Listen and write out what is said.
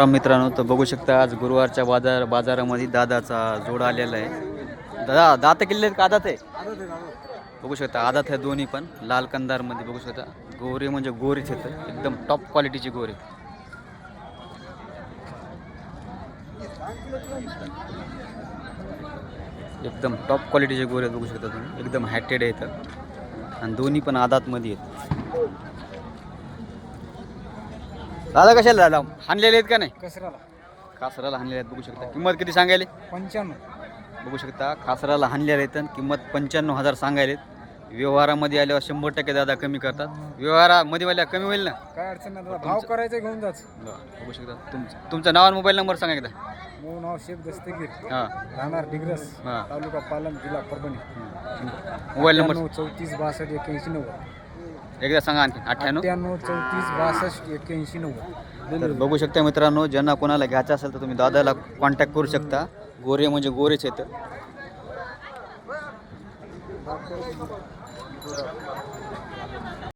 मित्रांनो, तर बघू शकता आज गुरुवारच्या बाजारामध्ये दादाचा जोड आलेला आहे. दादा दात किल्ले का आदात आहे? बघू शकता आदात आहे दोन्ही पण. लाल कंदारमध्ये बघू शकता. गोरे म्हणजे गोरीच येतं, एकदम टॉप क्वालिटीची गोरे. एकदम टॉप क्वालिटीचे गोरे बघू शकता तुम्ही. एकदम हॅटेड आहेत आणि दोन्ही पण आदातमध्ये आहेत. दादा कशाला दादा हाणलेले आहेत का नाही? कासराला हाणलेले आहेत बघू शकता. किंमत किती सांगायले? 95. बघू शकता कासराला हाणलेले आहेत आणि किंमत 95,000 सांगायले. व्यवहारामध्ये आल्यावर 100% दादा कमी करतात. व्यवहारामध्ये वाल्या कमी होईल ना? काय अडचण नाही दादा, भाव करायचं घेऊन जाच. बघू शकता. तुमचं नाव आणि मोबाईल नंबर सांगा एकदा. मूळ नाव शेख दस्तगीर, हां राहणार डिग्रस, हां. तालुका पालम, जिल्हा परभणी. Mobile number 34 62 81 90. एकदा सांगा आणखी. 98. 34 62 81 90. तर बघू शकता मित्रांनो, ज्यांना कोणाला घ्यायचं असेल तर तुम्ही दादाला कॉन्टॅक्ट करू शकता. गोरे म्हणजे गोरेच आहेत.